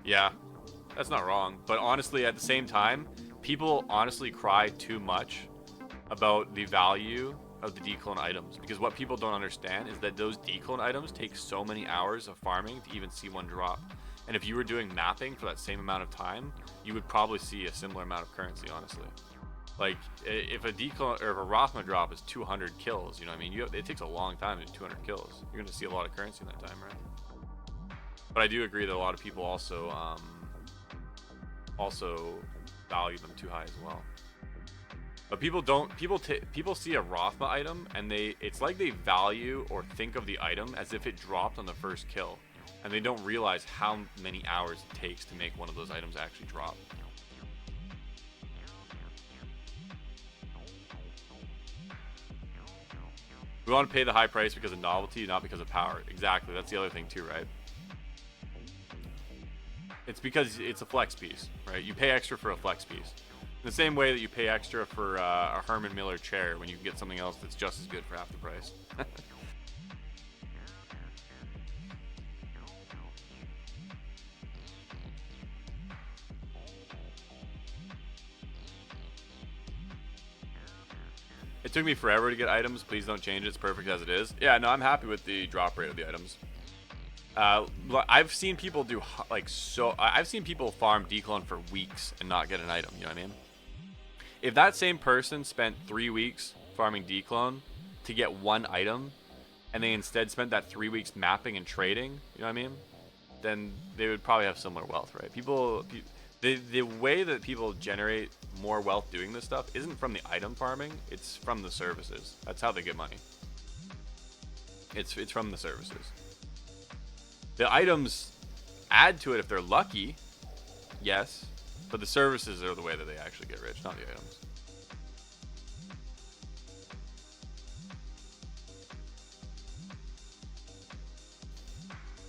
Yeah, that's not wrong. But honestly, at the same time, people honestly cry too much about the value of the DClone items, because what people don't understand is that those DClone items take so many hours of farming to even see one drop. And if you were doing mapping for that same amount of time, you would probably see a similar amount of currency, honestly. Like, if a DClone or if a Rathma drop is 200 kills, you know what I mean? It takes a long time to do 200 kills. You're going to see a lot of currency in that time, right? But I do agree that a lot of people also value them too high as well. But people see a Rathma item and it's like they value or think of the item as if it dropped on the first kill, and they don't realize how many hours it takes to make one of those items actually drop. We want to pay the high price because of novelty, not because of power. Exactly, that's the other thing too, right? It's because it's a flex piece, right? You pay extra for a flex piece. In the same way that you pay extra for a Herman Miller chair when you can get something else that's just as good for half the price. It took me forever to get items. Please don't change it. It's perfect as it is. Yeah, no, I'm happy with the drop rate of the items. I've seen people do I've seen people farm DClone for weeks and not get an item. You know what I mean? If that same person spent 3 weeks farming DClone to get one item, and they instead spent that 3 weeks mapping and trading, you know what I mean? Then they would probably have similar wealth, right? The way that people generate more wealth doing this stuff isn't from the item farming, it's from the services. That's how they get money. It's from the services. The items add to it if they're lucky, yes, but the services are the way that they actually get rich, not the items.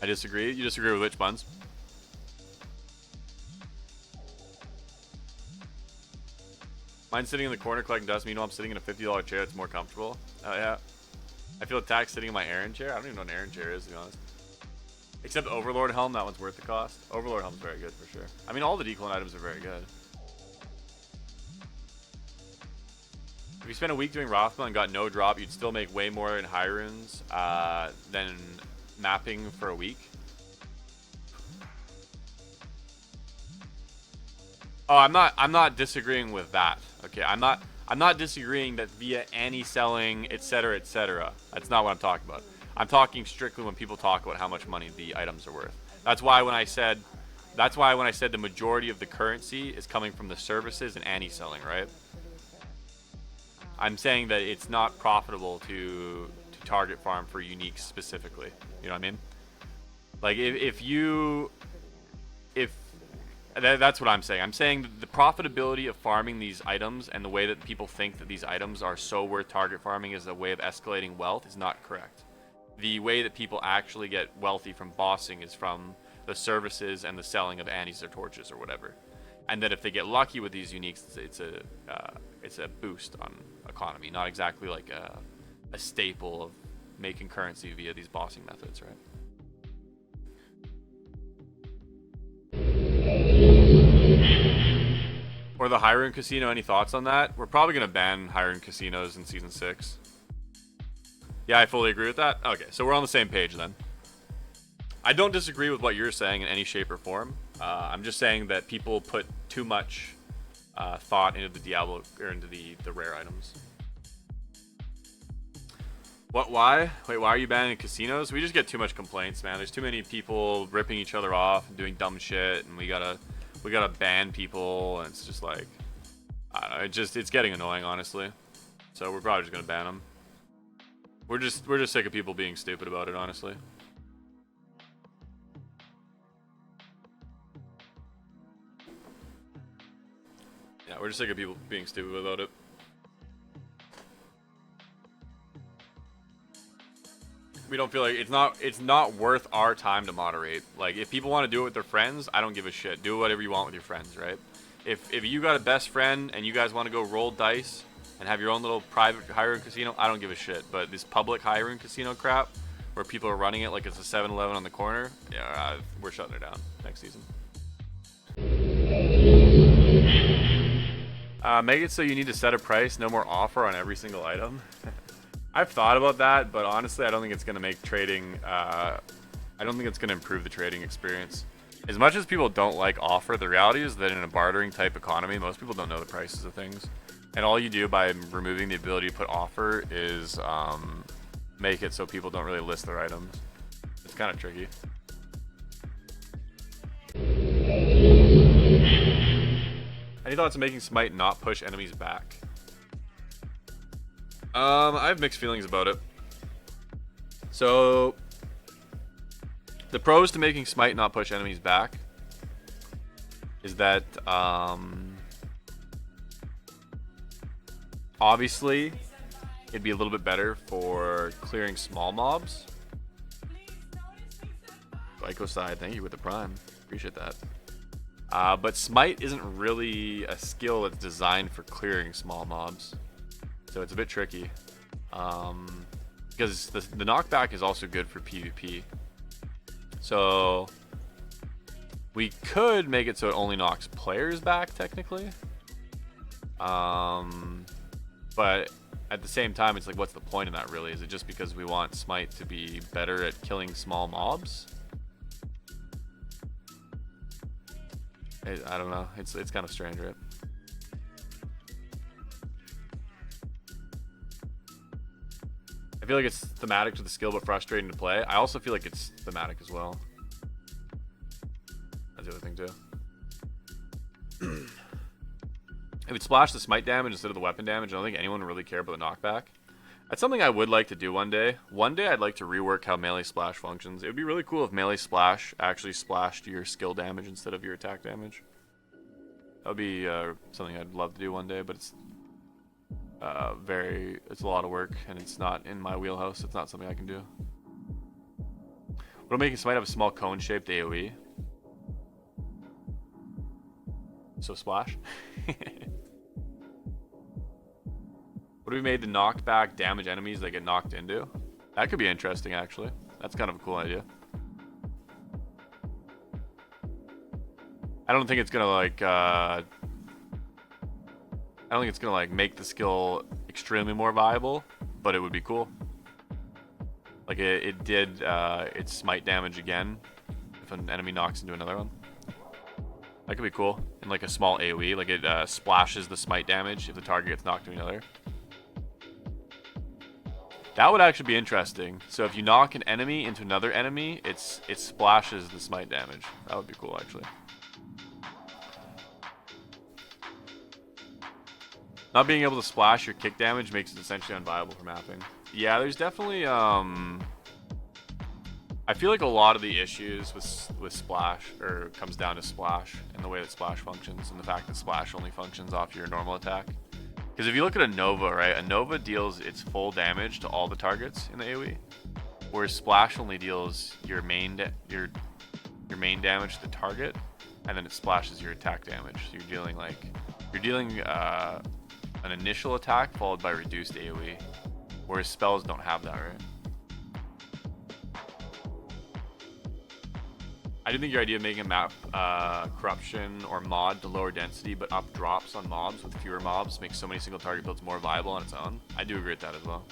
I disagree. You disagree with which ones? Mine's sitting in the corner collecting dust. Meanwhile, I'm sitting in a $50 chair. It's more comfortable. Oh, yeah. I feel attacked sitting in my Aaron chair. I don't even know what an Aaron chair is, to be honest. Except the Overlord helm, that one's worth the cost. Overlord helm's very good for sure. I mean, all the DClone items are very good. If you spent a week doing Rathma and got no drop, you'd still make way more in high runes than mapping for a week. Oh, I'm not disagreeing with that. Okay, I'm not disagreeing that via Anni selling, etc., etc. That's not what I'm talking about. I'm talking strictly when people talk about how much money the items are worth. That's why when I said the majority of the currency is coming from the services and Anni selling, right? I'm saying that it's not profitable to target farm for uniques specifically. You know what I mean? Like that's what I'm saying. I'm saying that the profitability of farming these items and the way that people think that these items are so worth target farming as a way of escalating wealth is not correct. The way that people actually get wealthy from bossing is from the services and the selling of Annis or torches or whatever. And that if they get lucky with these uniques, it's a boost on economy, not exactly like a staple of making currency via these bossing methods, right? Or the Hyrule Casino, any thoughts on that? We're probably going to ban Hyrule Casinos in Season 6. Yeah, I fully agree with that. Okay, so we're on the same page then. I don't disagree with what you're saying in any shape or form. I'm just saying that people put too much thought into the Diablo, or into the rare items. What, why? Wait, why are you banning casinos? We just get too much complaints, man. There's too many people ripping each other off and doing dumb shit, and we gotta ban people, and it's just like, I don't know, it's getting annoying, honestly. So we're probably just gonna ban them. We're just sick of people being stupid about it, honestly. Yeah, we're just sick of people being stupid about it. We don't feel like it's not worth our time to moderate. Like, if people want to do it with their friends, I don't give a shit. Do whatever you want with your friends, right? If you got a best friend and you guys want to go roll dice and have your own little private Hyrule Casino, I don't give a shit. But this public Hyrule Casino crap, where people are running it like it's a 7-Eleven on the corner, yeah, we're shutting it down next season. Make it so you need to set a price, no more offer on every single item. I've thought about that, but honestly, I don't think it's going to make trading, I don't think it's going to improve the trading experience. As much as people don't like offer, the reality is that in a bartering type economy, most people don't know the prices of things. And all you do by removing the ability to put offer is make it so people don't really list their items. It's kind of tricky. Any thoughts on making Smite not push enemies back? I have mixed feelings about it. So, the pros to making Smite not push enemies back is that, obviously, it'd be a little bit better for clearing small mobs. Glycoside, thank you with the prime. Appreciate that. But Smite isn't really a skill that's designed for clearing small mobs. So it's a bit tricky. Because the knockback is also good for PvP. So we could make it so it only knocks players back, technically. But at the same time, it's like, what's the point in that, really? Is it just because we want Smite to be better at killing small mobs? I don't know. It's kind of strange, right? I feel like it's thematic to the skill, but frustrating to play. I also feel like it's thematic as well. That's the other thing, too. If it splashed the smite damage instead of the weapon damage, I don't think anyone would really care about the knockback. That's something I would like to do one day. One day I'd like to rework how melee splash functions. It would be really cool if melee splash actually splashed your skill damage instead of your attack damage. That would be something I'd love to do one day, but it's it's a lot of work, and it's not in my wheelhouse. It's not something I can do. What'll make Smite have a small cone-shaped AoE? So splash. What if we made the knockback damage enemies that get knocked into? That could be interesting, actually. That's kind of a cool idea. I don't think it's gonna like I don't think it's gonna like make the skill extremely more viable, but it would be cool. Like it did its smite damage again if an enemy knocks into another one. That could be cool. In like a small AoE, like it splashes the smite damage if the target gets knocked into another. That would actually be interesting. So if you knock an enemy into another enemy, it splashes the smite damage. That would be cool, actually. Not being able to splash your kick damage makes it essentially unviable for mapping. Yeah, there's definitely I feel like a lot of the issues with splash comes down to splash and the way that splash functions and the fact that splash only functions off your normal attack. Because if you look at a Nova, right, a Nova deals its full damage to all the targets in the AoE, whereas splash only deals your main damage to the target, and then it splashes your attack damage. So you're dealing an initial attack followed by reduced AoE, whereas spells don't have that, right? I do think your idea of making a map corruption or mod to lower density but up drops on mobs with fewer mobs makes so many single target builds more viable on its own. I do agree with that as well.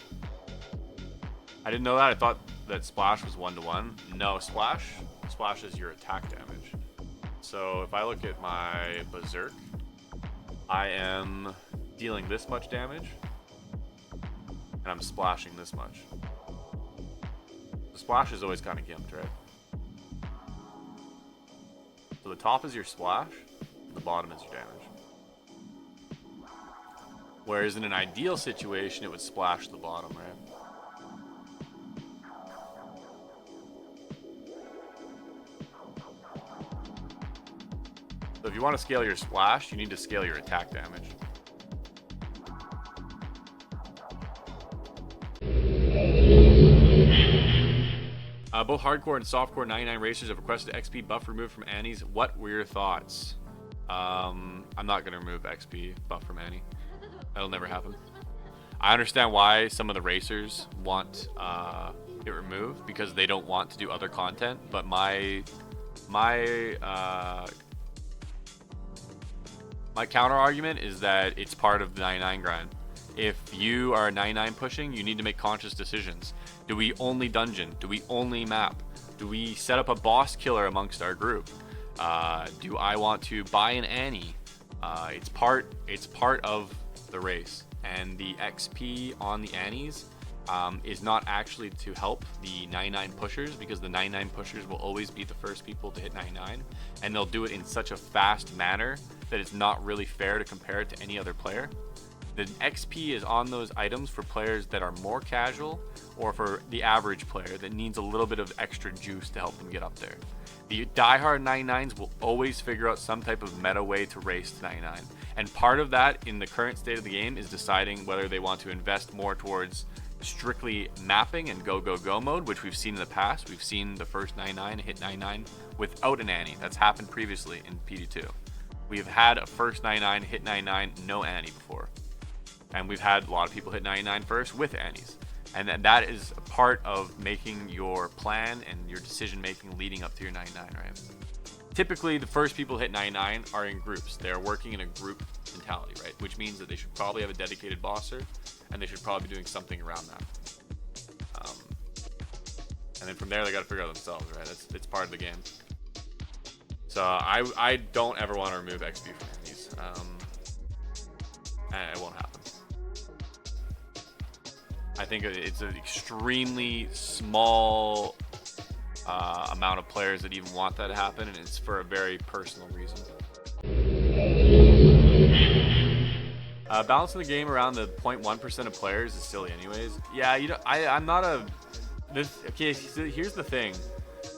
I didn't know that. I thought that splash was 1-to-1. No, splash splashes your attack damage. So if I look at my berserk, I am dealing this much damage and I'm splashing this much. The splash is always kind of gimped, right? So the top is your splash, the bottom is your damage. Whereas in an ideal situation, it would splash the bottom, right? So if you want to scale your splash, you need to scale your attack damage. Both hardcore and softcore 99 racers have requested XP buff removed from Anni's. What were your thoughts? I'm not going to remove XP buff from Anni. That'll never happen. I understand why some of the racers want it removed because they don't want to do other content, but my counter argument is that it's part of the 99 grind. If you are 99 pushing, you need to make conscious decisions. Do we only dungeon? Do we only map? Do we set up a boss killer amongst our group? Do I want to buy an Anni? It's part of the race, and the XP on the Annis is not actually to help the 99 pushers, because the 99 pushers will always be the first people to hit 99, and they'll do it in such a fast manner that it's not really fair to compare it to any other player. The XP is on those items for players that are more casual, or for the average player that needs a little bit of extra juice to help them get up there. The diehard 99s will always figure out some type of meta way to race to 99. And part of that in the current state of the game is deciding whether they want to invest more towards strictly mapping and go mode, which we've seen in the past. We've seen the first 99 hit 99 without an Anni. That's happened previously in PD2. We've had a first 99 hit 99 no Anni before. And we've had a lot of people hit 99 first with Annis. And that is a part of making your plan and your decision making leading up to your 99, right? Typically, the first people to hit 99 are in groups. They're working in a group mentality, right? Which means that they should probably have a dedicated bosser, and they should probably be doing something around that. And then from there, they got to figure out themselves, right? It's part of the game. So I don't ever want to remove XP from Annis. And it won't happen. I think it's an extremely small amount of players that even want that to happen, and it's for a very personal reason. Balancing the game around the 0.1% of players is silly anyways. Yeah, you know, I'm not a... Okay, so here's the thing.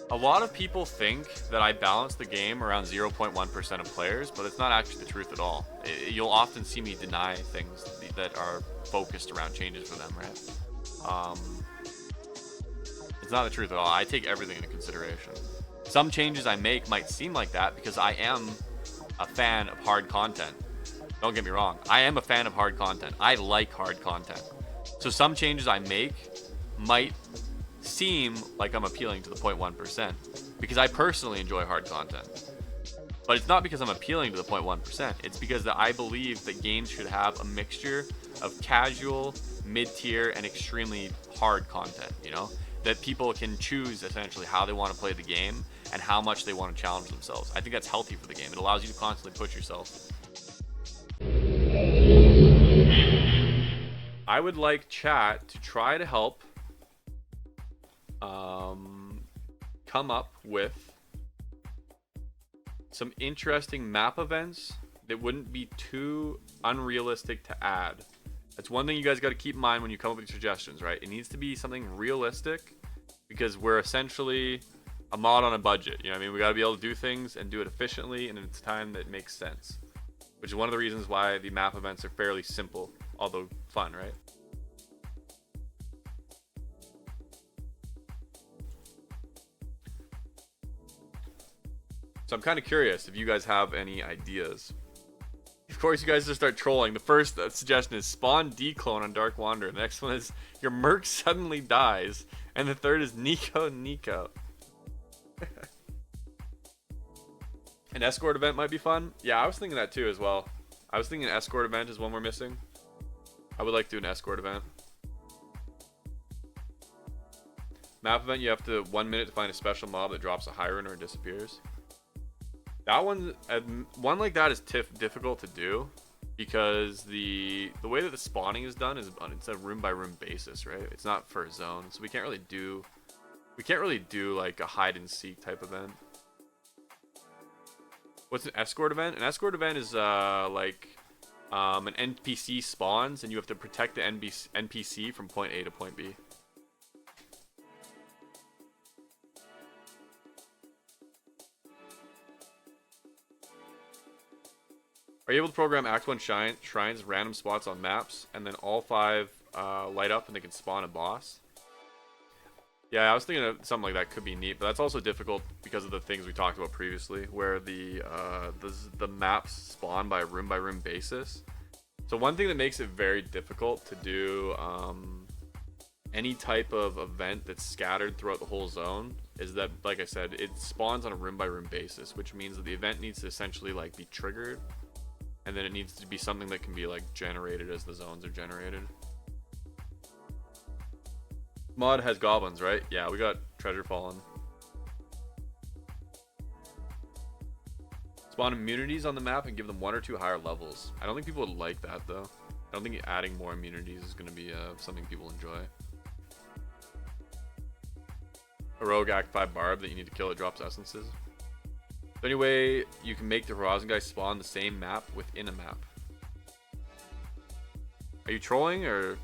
A lot of people think that I balance the game around 0.1% of players, but it's not actually the truth at all. You'll often see me deny things that are focused around changes for them, right? It's not the truth at all. I take everything into consideration. Some changes I make might seem like that because I am a fan of hard content. Don't get me wrong. I am a fan of hard content. I like hard content. So some changes I make might seem like I'm appealing to the 0.1% because I personally enjoy hard content. But it's not because I'm appealing to the 0.1%. It's because that I believe that games should have a mixture of casual, mid-tier, and extremely hard content, you know? That people can choose essentially how they want to play the game and how much they want to challenge themselves. I think that's healthy for the game. It allows you to constantly push yourself. I would like chat to try to help come up with some interesting map events that wouldn't be too unrealistic to add. That's one thing you guys got to keep in mind when you come up with suggestions, right? It needs to be something realistic because we're essentially a mod on a budget. You know what I mean? We got to be able to do things and do it efficiently and in a time that makes sense, which is one of the reasons why the map events are fairly simple, although fun, right? So I'm kind of curious if you guys have any ideas. Of course, you guys just start trolling. The first suggestion is spawn DClone on Dark Wander. The next one is your Merc suddenly dies. And the third is Nico. An escort event might be fun. Yeah, I was thinking that too as well. I was thinking an escort event is one we're missing. I would like to do an escort event. Map event, you have to 1 minute to find a special mob that drops a high rune or disappears. That one like that is difficult to do because the way that the spawning is done is it's a room by room basis, right? It's not for a zone, so we can't really do like a hide and seek type event. What's an escort event? An escort event is like an NPC spawns and you have to protect the NPC from point A to point B. Are you able to program Act 1 shrines random spots on maps, and then all 5 light up and they can spawn a boss? Yeah, I was thinking of something like that could be neat, but that's also difficult because of the things we talked about previously, where the maps spawn by room basis. So one thing that makes it very difficult to do any type of event that's scattered throughout the whole zone is that, like I said, it spawns on a room by room basis, which means that the event needs to essentially like be triggered. And then it needs to be something that can be like generated as the zones are generated. Mod has goblins, right? Yeah, we got Treasure Fallen. Spawn immunities on the map and give them 1 or 2 higher levels. I don't think people would like that though. I don't think adding more immunities is going to be something people enjoy. A rogue Act 5 barb that you need to kill, it drops essences. So anyway, you can make the Horizon guys spawn the same map within a map. Are you trolling or?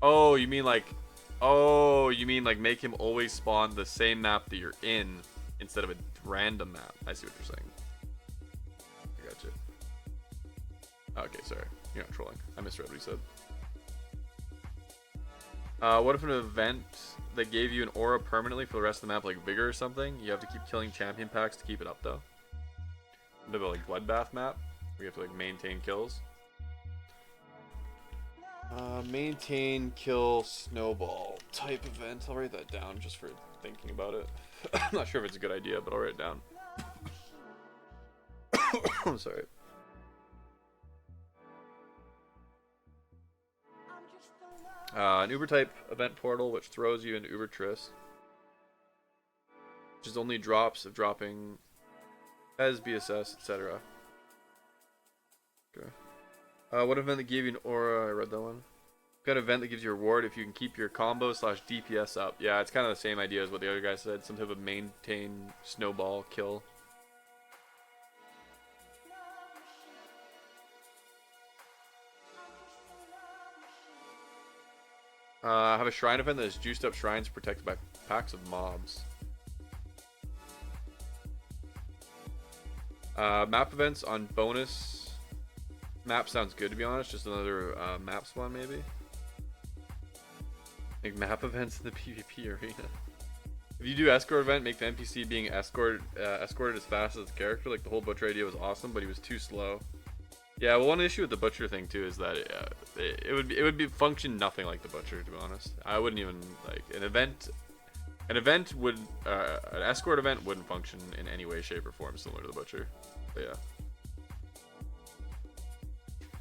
Oh, you mean like make him always spawn the same map that you're in instead of a random map. I see what you're saying. I got you. Okay, sorry. You're not trolling. I misread what he said. What if an event that gave you an aura permanently for the rest of the map, like Vigor or something? You have to keep killing champion packs to keep it up, though. A bit of a like Bloodbath map, where you have to like maintain kills. Maintain kill snowball type event. I'll write that down just for thinking about it. I'm not sure if it's a good idea, but I'll write it down. I'm sorry. An Uber type event portal which throws you into Uber Triss, which is only drops of dropping as BSS, etc. Okay. What event that gave you an aura? I read that one. Got an event that gives you a reward if you can keep your combo / DPS up. Yeah, it's kind of the same idea as what the other guy said. Some type of maintain snowball kill. Have a shrine event that is juiced up shrines protected by packs of mobs. Map events on bonus map sounds good, to be honest. Just another map spawn, maybe. Make map events in the PvP arena. If you do escort event, make the NPC being escorted as fast as the character. Like the whole butcher idea was awesome, but he was too slow. Yeah, well, one issue with the butcher thing too is that it would be function nothing like the butcher, to be honest. I wouldn't even like an event. An event would an escort event wouldn't function in any way, shape, or form similar to the butcher. But yeah,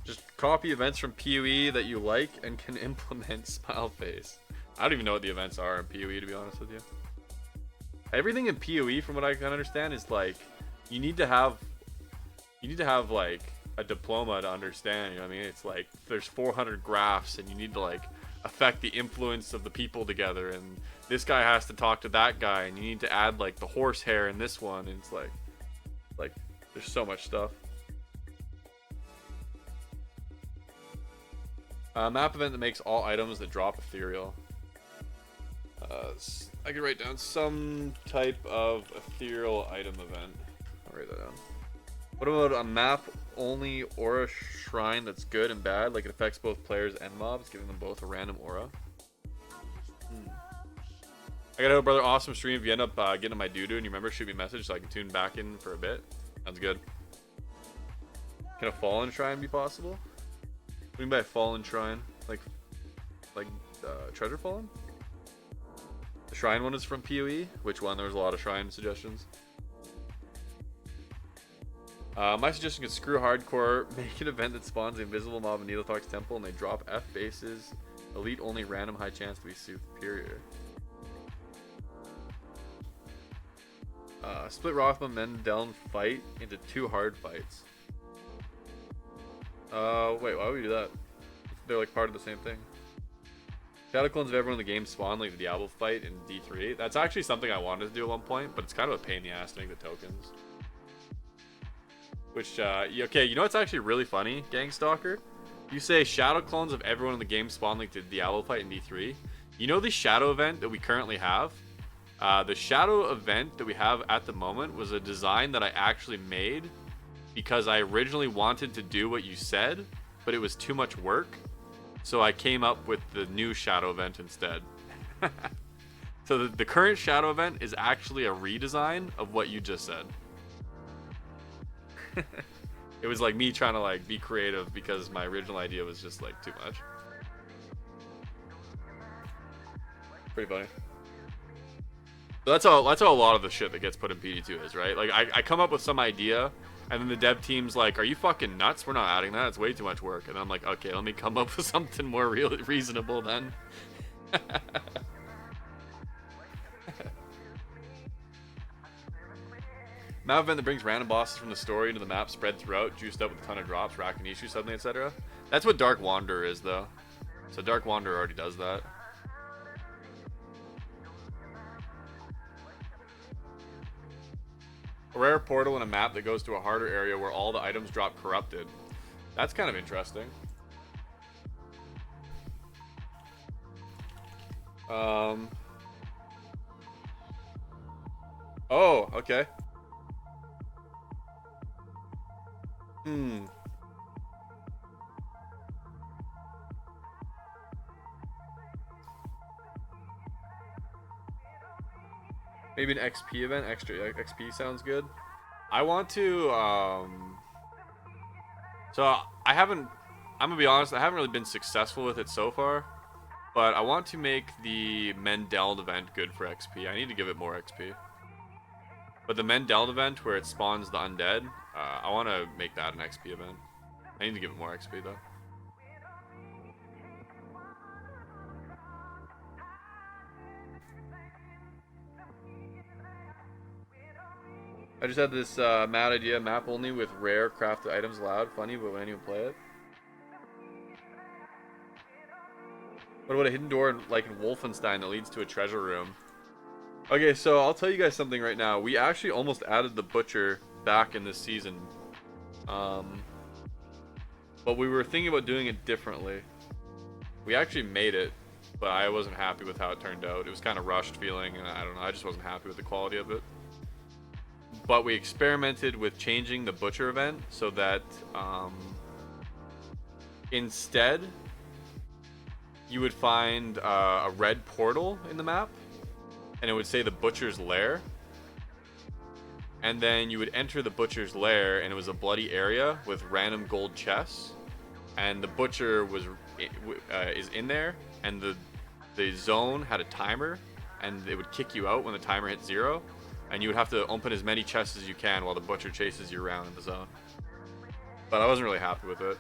just copy events from PoE that you like and can implement smile face. I don't even know what the events are in PoE, to be honest with you. Everything in PoE, from what I can understand, is like you need to have like a diploma to understand. You know what I mean? It's like there's 400 graphs, and you need to like affect the influence of the people together, and this guy has to talk to that guy, and you need to add like the horsehair in this one, and it's like there's so much stuff. Map event that makes all items that drop ethereal. I could write down some type of ethereal item event. I'll write that down. What about a map only aura shrine that's good and bad? Like it affects both players and mobs, giving them both a random aura. I gotta go, brother. Awesome stream. If you end up getting my doo-doo and you remember, shoot me a message so I can tune back in for a bit. Sounds good. Can a fallen shrine be possible? What do you mean by a fallen shrine? Like treasure fallen? The shrine one is from PoE. Which one? There was a lot of shrine suggestions. My suggestion is screw hardcore. Make an event that spawns the invisible mob in Needlethox Temple and they drop F bases. Elite only, random, high chance to be superior. Split Rathma men down fight into 2 hard fights. Wait, why would we do that? They're like part of the same thing. Shadow clones of everyone in the game spawn like the Diablo fight in D3. That's actually something I wanted to do at one point, but it's kind of a pain in the ass to make the tokens. Which, okay, you know what's actually really funny, Gangstalker? You say shadow clones of everyone in the game spawn like the Diablo fight in D3. You know the shadow event that we currently have? The shadow event that we have at the moment was a design that I actually made because I originally wanted to do what you said, but it was too much work. So I came up with the new shadow event instead. So the current shadow event is actually a redesign of what you just said. It was like me trying to like be creative because my original idea was just like too much. Pretty funny. So that's how a lot of the shit that gets put in PD2 is, right? Like I come up with some idea and then the dev team's like, are you fucking nuts? We're not adding that. It's way too much work. And I'm like, okay, let me come up with something more reasonable then. Map event that brings random bosses from the story into the map spread throughout, juiced up with a ton of drops, rack and issue suddenly, etc. That's what Dark Wanderer is, though. So Dark Wanderer already does that. A rare portal in a map that goes to a harder area where all the items drop corrupted. That's kind of interesting. Oh, okay. Maybe an XP event. Extra XP sounds good. I want to, so I haven't, I'm gonna be honest, I haven't really been successful with it so far, but I want to make the Mendel event good for XP. I need to give it more XP. But the Mendel event where it spawns the undead, I want to make that an XP event. I need to give it more XP though. I just had this mad idea, map only with rare crafted items allowed. Funny, but when you play it. What about a hidden door like in Wolfenstein that leads to a treasure room? Okay, so I'll tell you guys something right now. We actually almost added the butcher back in this season. But we were thinking about doing it differently. We actually made it, but I wasn't happy with how it turned out. It was kind of rushed feeling, and I don't know, I just wasn't happy with the quality of it. But we experimented with changing the butcher event so that instead you would find a red portal in the map and it would say the butcher's lair. and then you would enter the butcher's lair, and it was a bloody area with random gold chests, and the butcher was is in there, and the zone had a timer, and it would kick you out when the timer hit 0, and you would have to open as many chests as you can while the butcher chases you around in the zone. But I wasn't really happy with it.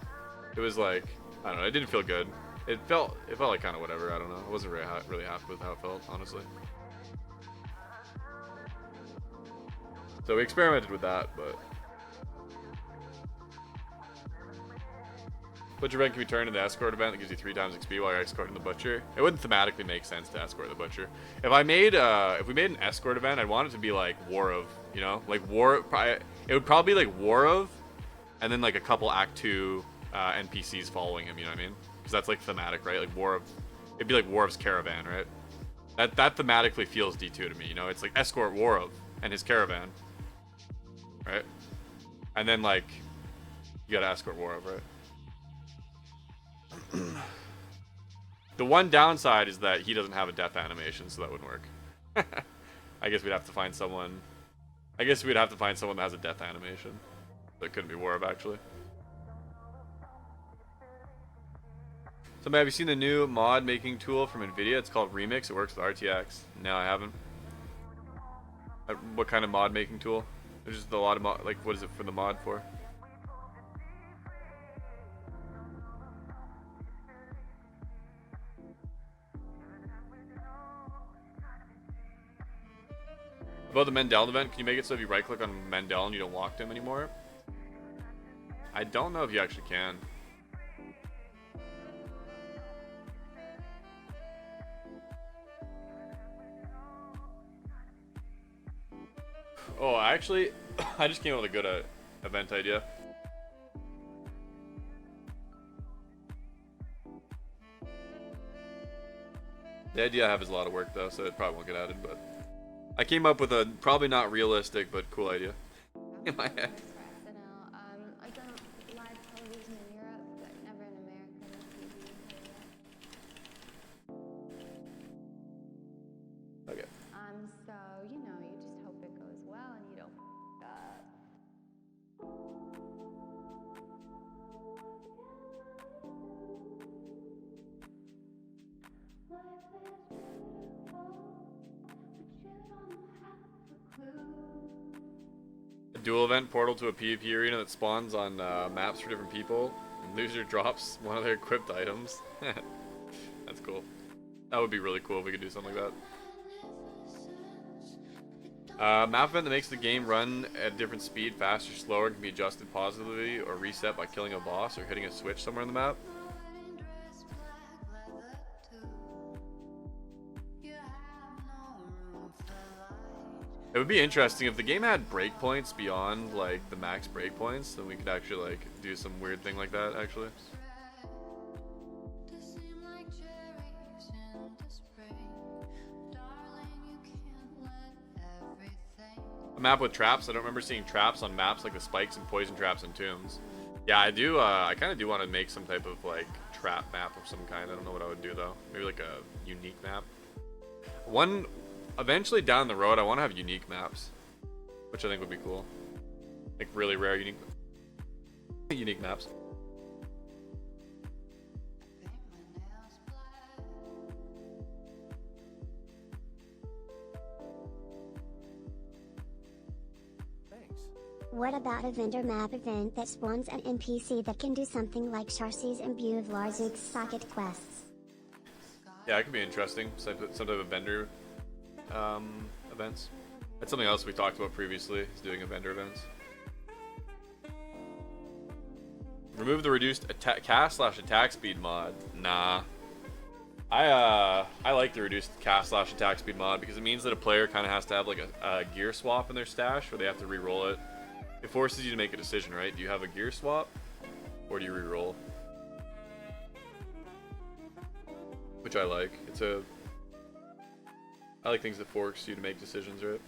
It was like, I don't know, it didn't feel good. It felt like kind of whatever, I don't know. I wasn't really happy with how it felt, honestly. So we experimented with that, but Butcher event can be turned into escort event that gives you 3 times XP while you're escorting the butcher. It wouldn't thematically make sense to escort the butcher. If we made an escort event, I'd want it to be like War of, you know, like it would probably be like War of, and then like a couple Act 2 NPCs following him. You know what I mean? Because that's like thematic, right? Like War of, it'd be like War of's caravan, right? That thematically feels D2 to me. You know, it's like escort War of and his caravan, right? And then like you gotta escort War of, right? The one downside is that he doesn't have a death animation, so that wouldn't work. I guess we'd have to find someone. I guess we'd have to find someone that has a death animation. That couldn't be Warb, actually. So, have you seen the new mod making tool from NVIDIA? It's called Remix. It works with RTX. No, I haven't. What kind of mod making tool? There's just a lot of mod. Like, what is it for the mod for? About the Mendel event, can you make it so if you right click on Mendel and you don't walk to him anymore? I don't know if you actually can. Oh, actually, I just came up with a good event idea. The idea I have is a lot of work though, so it probably won't get added, but I came up with a probably not realistic but cool idea in my head. I don't live television in Europe, but never in America. Okay. So you know, you just hope it goes well and you don't f up. A dual event portal to a PvP arena that spawns on maps for different people, and loser drops one of their equipped items. That's cool. That would be really cool if we could do something like that. Map event that makes the game run at a different speed, faster, slower, can be adjusted positively or reset by killing a boss or hitting a switch somewhere on the map. It would be interesting if the game had breakpoints beyond like the max breakpoints, then we could actually like do some weird thing like that actually. A map with traps. I don't remember seeing traps on maps like the spikes and poison traps and tombs. Yeah, I do. I kind of do want to make some type of like trap map of some kind. I don't know what I would do though. Maybe like a unique map. Eventually down the road, I want to have unique maps, which I think would be cool. Like really rare unique maps. What about a vendor map event that spawns an NPC that can do something like Charcy's Imbue of Larzuk's socket quests? Yeah, it could be interesting. Some type of vendor events. That's something else we talked about previously, is doing a vendor events. Remove the reduced cast/attack speed mod. Nah. I like the reduced cast/attack speed mod because it means that a player kind of has to have like a gear swap in their stash where they have to re-roll it. It forces you to make a decision, right? Do you have a gear swap or do you re-roll? Which I like. I like things that force you to make decisions, right?